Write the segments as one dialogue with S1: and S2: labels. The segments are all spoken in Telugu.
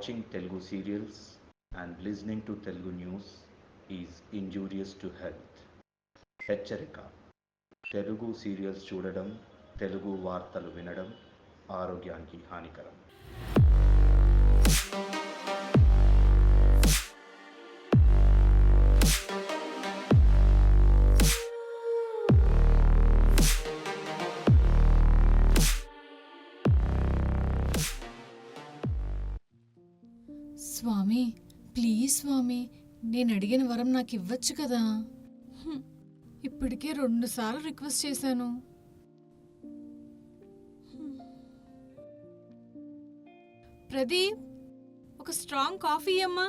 S1: watching Telugu serials and listening to Telugu news is injurious to health. హెచ్చరిక: తెలుగు సీరియల్స్ చూడడం, తెలుగు వార్తలు వినడం ఆరోగ్యానికి హానికరం.
S2: స్వామి, ప్లీజ్ స్వామి, నేను అడిగిన వరం నాకు ఇవ్వచ్చు కదా. ఇప్పటికే 2 సార్లు రిక్వెస్ట్ చేశాను. ప్రదీప్, ఒక స్ట్రాంగ్ కాఫీ అమ్మా.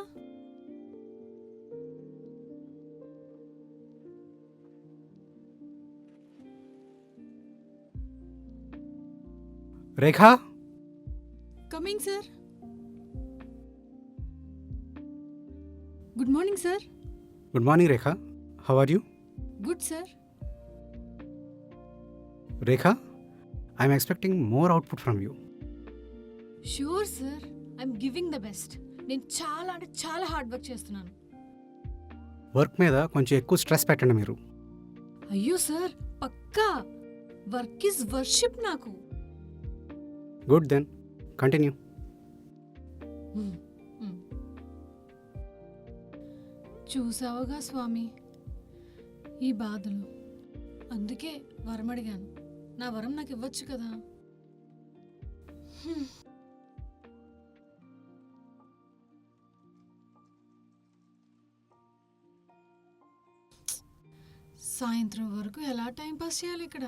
S3: Rekha,
S2: coming sir. Good morning sir.
S3: Good morning Rekha. How are you?
S2: Good sir.
S3: Rekha, I'm expecting more output from you.
S2: Sure sir, I'm giving the best. నేను చాలా హార్డ్ వర్క్ చేస్తున్నాను.
S3: వర్క్ మీద కొంచెం ఎక్కువ స్ట్రెస్ పెట్టండి మీరు.
S2: అయ్యో సార్, పక్కా. వర్క్ ఇస్ వర్షిప్ నాకు.
S3: Good, then continue.
S2: చూసావుగా స్వామి ఈ బాధలు. అందుకే వరం అడిగాను. నా వరం నాకు ఇవ్వచ్చు కదా. సాయంత్రం వరకు ఎలా టైం పాస్ చేయాలి ఇక్కడ?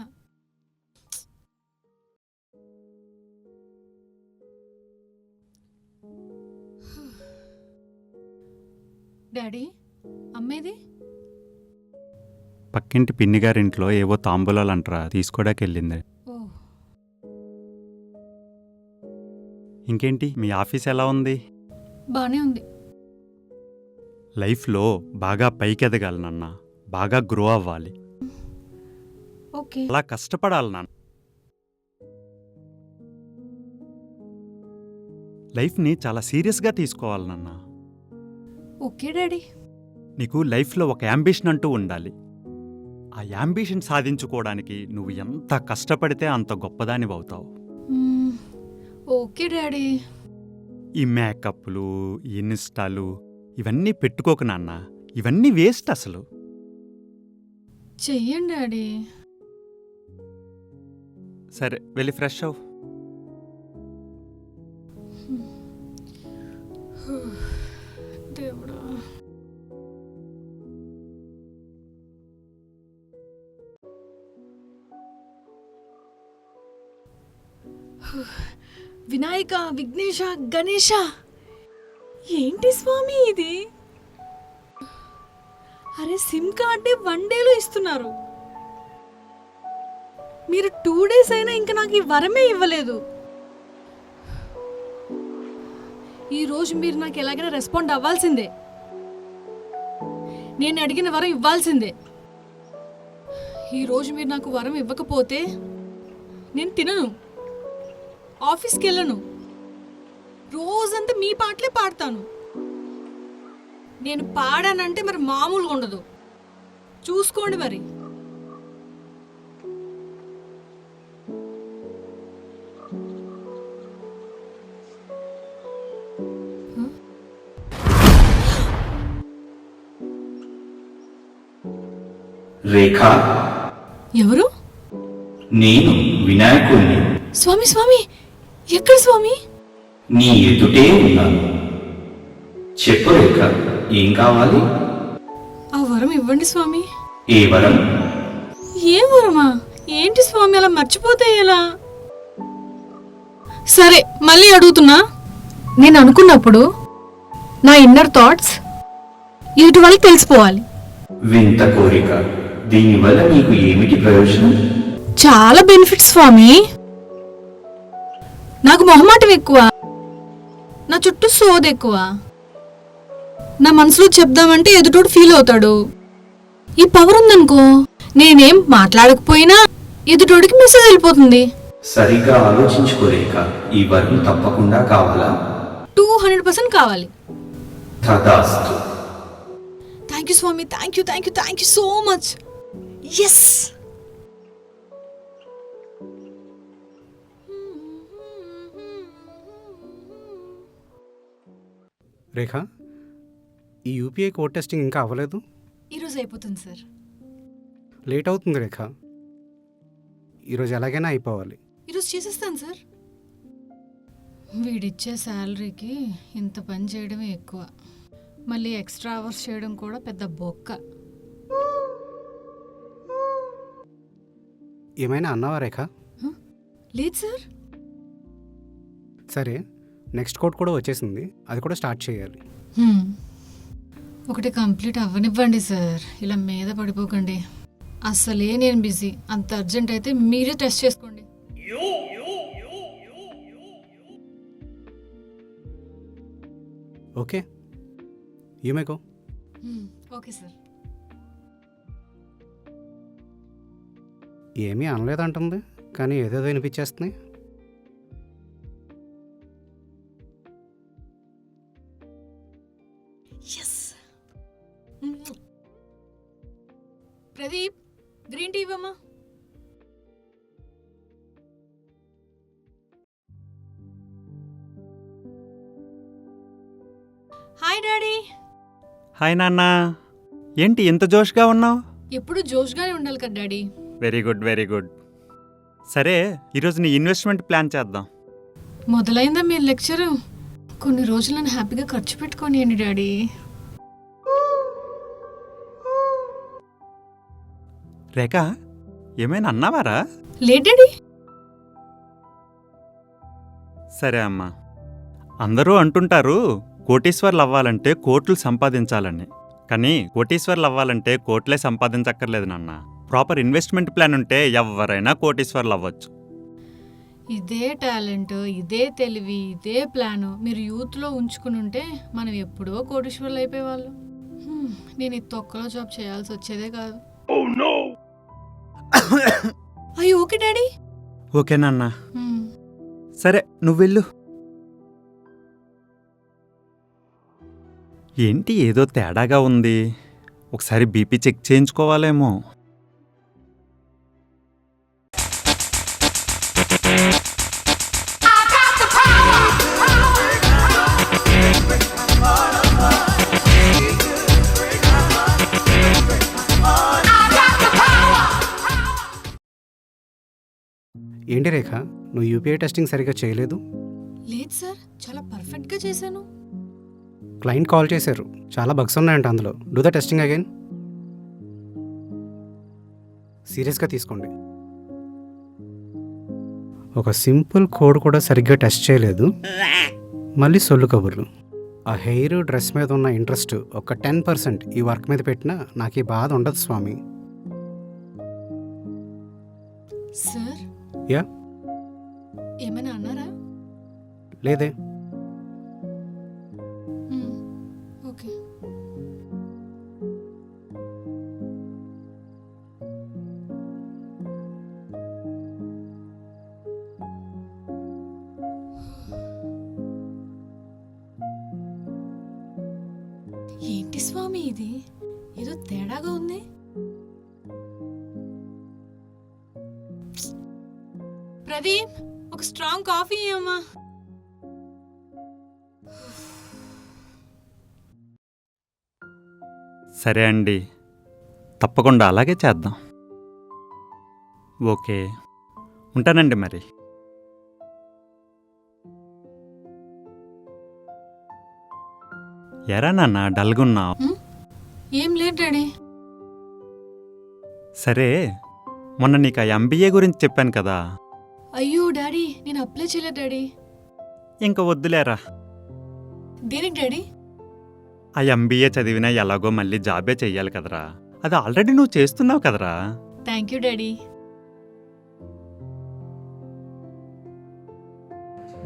S2: డాడీ, అమ్మేది?
S4: పక్కింటి పిన్నిగారింట్లో ఏవో తాంబూలాలు అంటారా, తీసుకోవడానికి వెళ్ళింది.
S2: ఓ,
S4: ఇంకేంటి, మీ ఆఫీస్ ఎలా ఉంది?
S2: బానే ఉంది.
S4: లైఫ్లో బాగా పైకి ఎదగాలి నాన్న, బాగా గ్రో అవ్వాలి,
S2: ఓకే.
S4: అలా కష్టపడాలి నాన్న. లైఫ్ని చాలా సీరియస్గా తీసుకోవాలి నాన్న.
S2: Okay daddy.
S4: నీకు లైఫ్లో ఒక యాంబిషన్ అంటూ ఉండాలి. ఆ యాంబిషన్ సాధించుకోవడానికి నువ్వు ఎంత కష్టపడితే అంత గొప్పదానివి అవుతావు.
S2: Okay daddy.
S4: ఈ మేకప్లు, ఈ ఇన్స్టాలు ఇవన్నీ పెట్టుకోకు నాన్న, ఇవన్నీ వేస్ట్ అసలు.
S2: చెయ్యండి డాడీ.
S4: సరే, వెళ్ళి ఫ్రెష్ అవ్వు.
S2: దేవుడా. వినాయక, విఘ్నేశ, గణేశ, ఏంటి స్వామి ఇది? అరే, సిమ్ కార్డే 1 డేలో ఇస్తున్నారు. మీరు 2 డేస్ అయినా ఇంకా నాకు ఈ వరమే ఇవ్వలేదు. ఈరోజు మీరు నాకు ఎలాగైనా రెస్పాండ్ అవ్వాల్సిందే. నేను అడిగిన వరం ఇవ్వాల్సిందే. ఈరోజు మీరు నాకు వరం ఇవ్వకపోతే నేను తినను, ఆఫీస్కి వెళ్ళను, రోజంతా మీ పాటలే పాడతాను. నేను పాడానంటే మరి మామూలుగా ఉండదు. చూసుకోండి మరి.
S1: రేఖా,
S2: ఎవరు?
S1: నేను వినాయకుణ్ణి.
S2: స్వామి, స్వామి, ఎక్కడ స్వామి?
S1: నీ ఎదుటే ఉన్నాను. చెప్పు రేఖ, ఏం కావాలి?
S2: ఆ వరం ఇవ్వండి స్వామి.
S1: ఏ వరం?
S2: ఏ వరమా? ఏంటి స్వామి, అలా మర్చిపోతే ఎలా? సరే, మళ్ళీ అడుగుతున్నా. నేను అనుకున్నప్పుడు నా ఇన్నర్ థాట్స్ ఎదుటి వాళ్ళకి తెలిసిపోవాలి.
S1: వింత కోరిక. దీనివల్ల నీకు ఏమిటి ప్రయోజనం?
S2: చాలా బెనిఫిట్స్ స్వామి. నాకు మొహమాటం ఎక్కువ, నా చుట్టూ సోది ఎక్కువ. నా మనసులో చెప్దామంటే ఎదుటోడు ఫీల్ అవుతాడు. ఈ పవర్ ఉందనుకో, నేనేం మాట్లాడకపోయినా ఎదుటోడికి మెసేజ్ వెళ్ళిపోతుంది.
S1: సరిగ్గా ఆలోచించుకోలేక ఈ వరం తప్పకుండా కావాలా?
S2: 200% కావాలి.
S1: తదాస్తు.
S2: థ్యాంక్ యూ స్వామి, thank you so much. Yes.
S3: Rekha, ఈ యూపీఐ కోడ్ టెస్టింగ్ ఇంకా అవ్వలేదు.
S2: ఈరోజు అయిపోతుంది సార్.
S3: లేట్ అవుతుంది రేఖ. ఈరోజు ఎలాగైనా అయిపోవాలి.
S2: ఈరోజు చేసేస్తాను సార్. వీడిచ్చే శాలరీకి ఇంత పని చేయడమే ఎక్కువ, మళ్ళీ ఎక్స్ట్రా అవర్స్ చేయడం కూడా పెద్ద బొక్క.
S3: ఏమైనా అన్నావా రేఖ?
S2: లేదు సార్.
S3: సరే, నెక్స్ట్ కోడ్ కూడా వచ్చేసింది, అది కూడా స్టార్ట్ చేయాలి.
S2: ఒకటి కంప్లీట్ అవ్వనివ్వండి సార్, ఇలా మీద పడిపోకండి. అసలే నేను బిజీ, అంత అర్జెంట్ అయితే మీరే టెస్ట్ చేసుకోండి.
S3: Okay, you may go.
S2: Okay sir.
S3: ఏమీ అనలేదంటుంది, కానీ ఏదేదో వినిపించేస్తుంది.
S2: ప్రదీప్, గ్రీన్ టీ ఇవ్వమ్మా. Hi daddy.
S4: హాయ్ నాన్న, ఏంటి ఇంత జోష్గా ఉన్నావు?
S2: ఎప్పుడు జోష్గానే ఉండాలి కదా డాడీ.
S4: Very good. సరే, ఈరోజు నీ ఇన్వెస్ట్మెంట్ ప్లాన్ చేద్దాం.
S2: మొదలైందా మీ లెక్చరు? కొన్ని రోజులు నన్ను హ్యాపీగా ఖర్చు పెట్టుకోనియండి డాడీ.
S4: రేఖ, ఏమైనా అన్నావారా?
S2: లేదు డాడీ.
S4: సరే అమ్మా, అందరూ అంటుంటారు కోటీశ్వర్లు అవ్వాలంటే కోట్లు సంపాదించాలని. కానీ కోటీశ్వర్లు అవ్వాలంటే కోట్లే సంపాదించక్కర్లేదు నాన్న. ప్రాపర్ ఇన్వెస్ట్మెంట్ ప్లాన్ ఉంటే ఎవరైనా కోటీశ్వర్లు అవ్వచ్చు.
S2: ఇదే టాలెంట్, ఇదే తెలివి, ఇదే ప్లాను మీరు యూత్లో ఉంచుకుని ఉంటే మనం ఎప్పుడో కోటీశ్వర్లు అయిపోయేవాళ్ళం. నేను ఈ తొక్కలో జాబ్ చేయాల్సి వచ్చేదే కాదు. అయ్యో ఓకే డాడీ.
S4: ఓకే నాన్న. సరే, నువ్వు వెళ్ళు. ఏంటి ఏదో తేడాగా ఉంది, ఒకసారి బీపీ చెక్ చేయించుకోవాలేమో.
S3: ఏంటి రేఖ, నువ్వు యూపీఐ టెస్టింగ్ సరిగ్గా చేయలేదు?
S2: లేదు సార్, చాలా పర్ఫెక్ట్గా చేశాను.
S3: క్లయింట్ కాల్ చేశారు, చాలా బగ్స్ ఉన్నాయంట అందులో. Do the testing again. సీరియస్గా తీసుకోండి. ఒక సింపుల్ కోడ్ కూడా సరిగ్గా టెస్ట్ చేయలేదు, మళ్ళీ సొల్లు కబుర్లు. ఆ హెయిర్ డ్రెస్ మీద ఉన్న ఇంట్రెస్ట్ ఒక 10% ఈ వర్క్ మీద పెట్టినా నాకు ఈ బాధ ఉండదు స్వామి.
S2: సార్,
S3: యా,
S2: ఏమైనా అన్నారా?
S3: లేదే.
S2: ఓకే. ఏంటి స్వామి ఇది, ఏదో తేడాగా ఉంది. ప్రదీప్, ఒక స్ట్రాంగ్ కాఫీ ఇవ్వమ్మా.
S4: సరే అండి, తప్పకుండా అలాగే చేద్దాం. ఓకే, ఉంటానండి మరి. ఎరా నాన్న డల్గున్నావు?
S2: ఏం లేదు డాడీ.
S4: సరే, మొన్న నీకు ఆ ఎంబీఏ గురించి చెప్పాను కదా.
S2: అయ్యో డాడీ, నేను అప్లై చేయలేదు డాడీ.
S4: ఇంక వద్దులేరా.
S2: దేనికి డాడీ?
S4: ఆ ఎంబీఏ చదివినా ఎలాగో మళ్ళీ జాబే చెయ్యాలి కదరా. అది ఆల్రెడీ నువ్వు చేస్తున్నావు కదరా.
S2: Thank you daddy.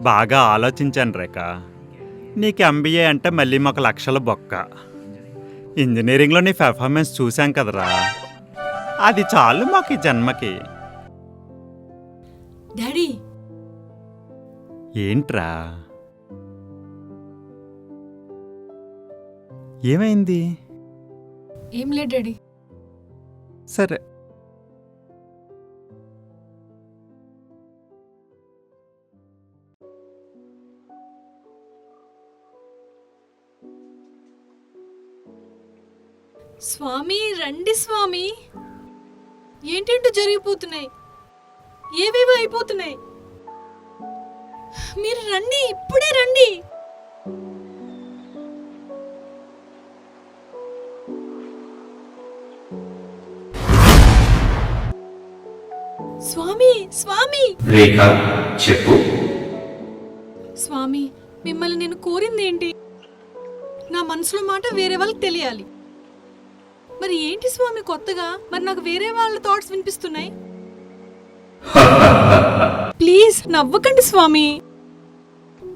S4: బాగా ఆలోచించాను రేఖ. నీకు ఎంబీఏ అంటే మళ్ళీ మాకు లక్షల బొక్క. ఇంజనీరింగ్లో నీ పెర్ఫార్మెన్స్ చూశాం కదరా, అది చాలు మాకు ఈ జన్మకి.
S2: డాడీ,
S4: ఏంట్రా? ఏమైంది?
S2: ఏం లేదు డాడీ.
S4: సరే.
S2: స్వామి రండి స్వామి. ఏంటేంటో జరిగిపోతున్నాయి, ఏవేవో అయిపోతున్నాయి. మీరు రండి, ఇప్పుడే రండి. స్వామి స్వామి.
S1: రేఖ చెప్పు.
S2: స్వామి మిమ్మల్ని నేను కోరింది ఏంటి? నా మనసులో మాట వేరే వాళ్ళకి తెలియాలి. మరి ఏంటి స్వామి కొత్తగా? మరి నాకు వేరే వాళ్ళ థాట్స్ వినిపిస్తున్నాయి. ప్లీజ్ నవ్వకండి స్వామి.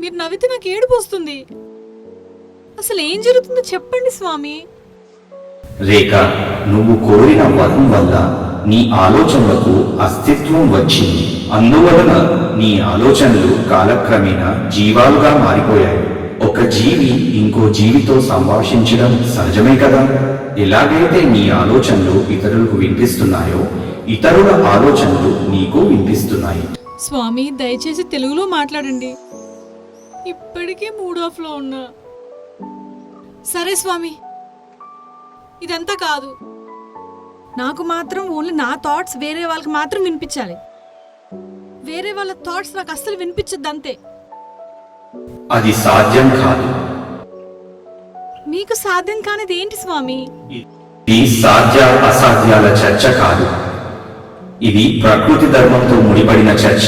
S2: మీరు నవ్వితే నాకు ఏడుపు వస్తుంది. అసలు ఏం జరుగుతుందో చెప్పండి స్వామి.
S1: రేఖ, నువ్వు కోరిన వరం వల్ల నీ ఆలోచనలకు అస్తిత్వం వచ్చింది. అందువలన నీ ఆలోచనలు కాలక్రమేణా జీవాలుగా మారిపోయాయి. ఒక జీవి ఇంకో జీవితో సంభాషించడం సహజమే కదా. ఎలాగైతే నీ ఆలోచనలు ఇతరులకు వినిపిస్తున్నాయో, ఇతరుల ఆలోచనలు నీకు వినిపిస్తున్నాయి.
S2: స్వామి దయచేసి తెలుగులో మాట్లాడండి. ఇప్పటికే మూడ్ ఆఫ్ లో ఉన్నా. సరే స్వామి, ఇదంతా కాదు. నాకు మాత్రం ఓన్లీ నా థాట్స్ వేరే వాళ్ళకి మాత్రం వినిపించాలి. వేరే వాళ్ళ థాట్స్ నాకు అస్సలు వినిపించద్దు, అంతే.
S1: అది సాధ్యం కాదు.
S2: మీకు సాధ్యం కానిది ఏంటి స్వామి?
S1: ఇది సాధ్య అసాధ్యాల చర్చ కాదు. ఇది ప్రకృతి ధర్మంతో ముడిపడిన చర్చ.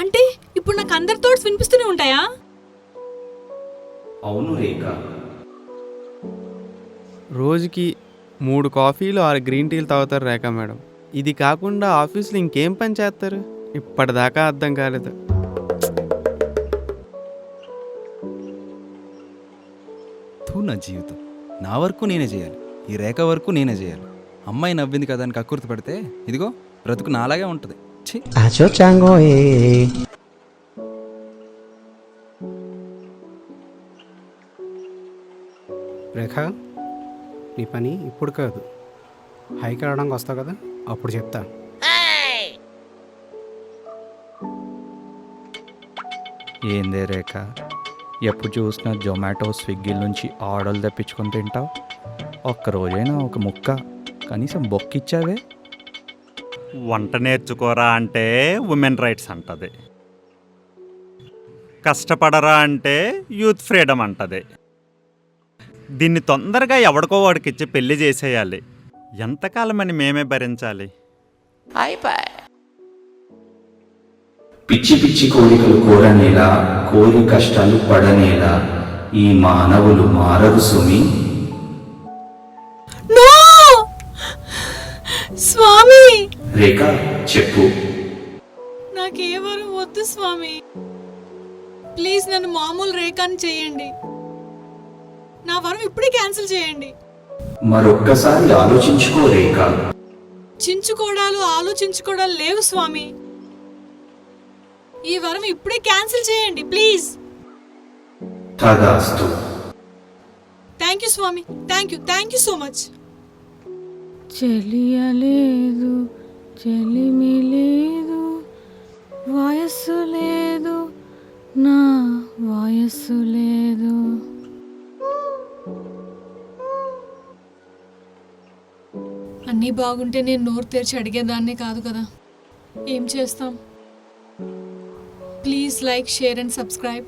S2: అంటే ఇప్పుడు నాకు అందరి థాట్స్ వినిపిస్తూనే ఉంటాయా?
S1: అవును రేఖ.
S5: రోజుకి 3 కాఫీలు 6 గ్రీన్ టీలు తాగుతారు రేఖ మేడం. ఇది కాకుండా ఆఫీస్లో ఇంకేం పని చేస్తారు? ఇప్పటిదాకా అర్థం కాలేదు.
S6: నా జీవితం నా వరకు నేనే చేయాలి, ఈ రేఖ వరకు నేనే చేయాలి. అమ్మాయి నవ్వింది కదా అని కక్కుర్తి పడితే ఇదిగో బ్రతుకు నాలాగే ఉంటుంది.
S3: రేఖ, నీ పని ఇప్పుడు కాదు, హైకి రావడానికి వస్తావు కదా, అప్పుడు చెప్తా.
S6: ఏందే రేఖ, ఎప్పుడు చూసినా జొమాటో స్విగ్గీల నుంచి ఆర్డర్లు తెప్పించుకొని తింటావు. ఒక్కరోజైనా ఒక ముక్క కనీసం బొక్కిచ్చావే.
S4: వంట నేర్చుకోరా అంటే ఉమెన్ రైట్స్ అంటది, కష్టపడరా అంటే యూత్ ఫ్రీడమ్ అంటది. దీన్ని తొందరగా ఎవడికో వాడికిచ్చి పెళ్లి చేసేయాలి. ఎంతకాలమని మేమే భరించాలి?
S1: పిచ్చి పిచ్చి కోరికలు కోరనేలా, కోరి కష్టాలు పడనేలా ఈ మానవులు మారరు సుమి.
S2: నో! స్వామి
S1: రేఖ చెప్పు.
S2: నాకేవరు వద్దు స్వామి. ప్లీజ్ నన్ను మామూలు రేఖని చేయండి. నా వరం ఇప్పుడే క్యాన్సిల్ చేయండి.
S1: మరొక్కసారి ఆలోచించుకో రేఖ.
S2: చించుకోవడాలు ఆలోచించుకోవడాలు లేవు స్వామి. ఈ వరం ఇప్పుడే క్యాన్సిల్ చేయండి ప్లీజ్.
S1: తదాస్తు.
S2: థ్యాంక్ యూ స్వామి, థ్యాంక్ యూ సో మచ్. చెలియలేదు, చెలిమి లేదు, వయస్సు లేదు, నా వయస్సు లేదు. అన్నీ బాగుంటే నేను నోరు తెరిచి అడిగేదాన్నే కాదు కదా. ఏం చేస్తాం. Please like, share and subscribe.